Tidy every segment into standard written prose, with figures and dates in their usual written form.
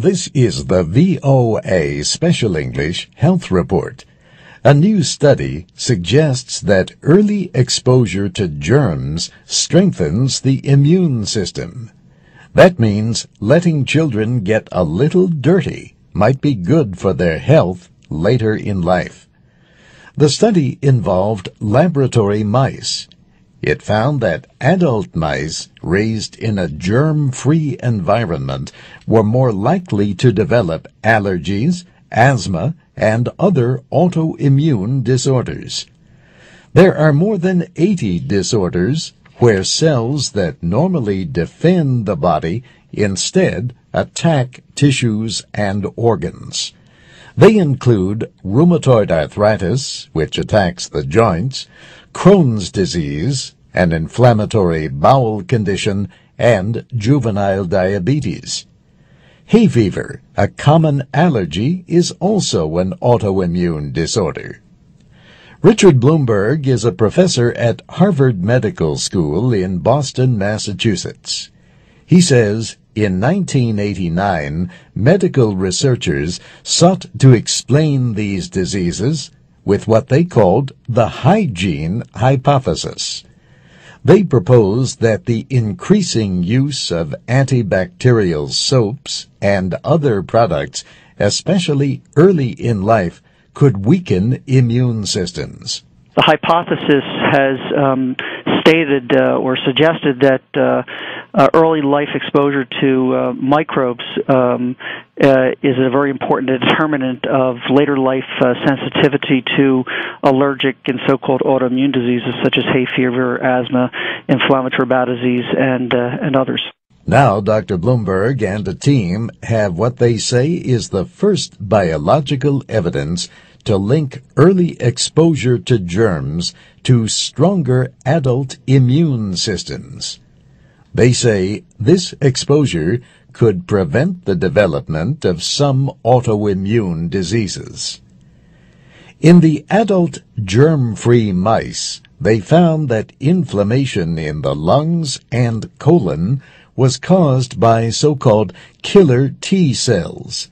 This is the VOA Special English Health Report. A new study suggests that early exposure to germs strengthens the immune system. That means letting children get a little dirty might be good for their health later in life. The study involved laboratory mice. It found that adult mice raised in a germ-free environment were more likely to develop allergies, asthma, and other autoimmune disorders. There are more than 80 disorders where cells that normally defend the body instead attack tissues and organs. They include rheumatoid arthritis, which attacks the joints, Crohn's disease, an inflammatory bowel condition, and juvenile diabetes. Hay fever, a common allergy, is also an autoimmune disorder. Richard Blumberg is a professor at Harvard Medical School in Boston, Massachusetts. He says, in 1989, medical researchers sought to explain these diseases with what they called the hygiene hypothesis. They proposed that the increasing use of antibacterial soaps and other products, especially early in life, could weaken immune systems. The hypothesis has stated or suggested that early life exposure to microbes is a very important determinant of later life sensitivity to allergic and so-called autoimmune diseases such as hay fever, asthma, inflammatory bowel disease, and others. Now, Dr. Blumberg and a team have what they say is the first biological evidence to link early exposure to germs to stronger adult immune systems. They say this exposure could prevent the development of some autoimmune diseases. In the adult germ-free mice, they found that inflammation in the lungs and colon was caused by so-called killer T cells.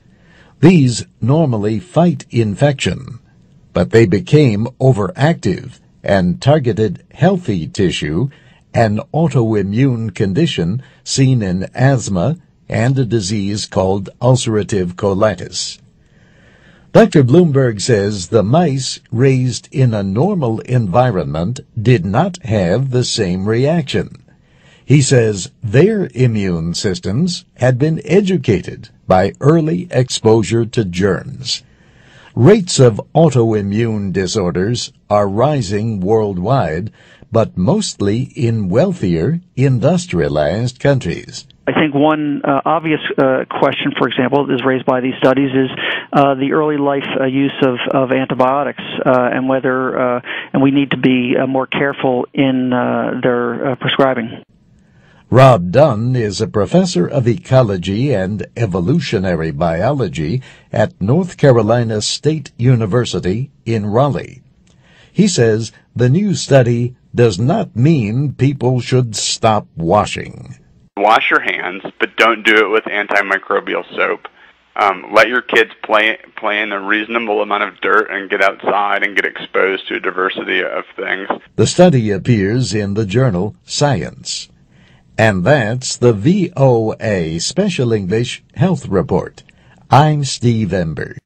These normally fight infection, but they became overactive and targeted healthy tissue, an autoimmune condition seen in asthma and a disease called ulcerative colitis. Dr. Blumberg says the mice raised in a normal environment did not have the same reaction. He says their immune systems had been educated by early exposure to germs. Rates of autoimmune disorders are rising worldwide, but mostly in wealthier, industrialized countries. I think one obvious question, for example, is raised by these studies is the early life use of antibiotics and whether and we need to be more careful in their prescribing. Rob Dunn is a professor of ecology and evolutionary biology at North Carolina State University in Raleigh. He says the new study does not mean people should stop washing. Wash your hands, but don't do it with antimicrobial soap. Let your kids play in a reasonable amount of dirt and get outside and get exposed to a diversity of things. The study appears in the journal Science. And that's the VOA Special English Health Report. I'm Steve Ember.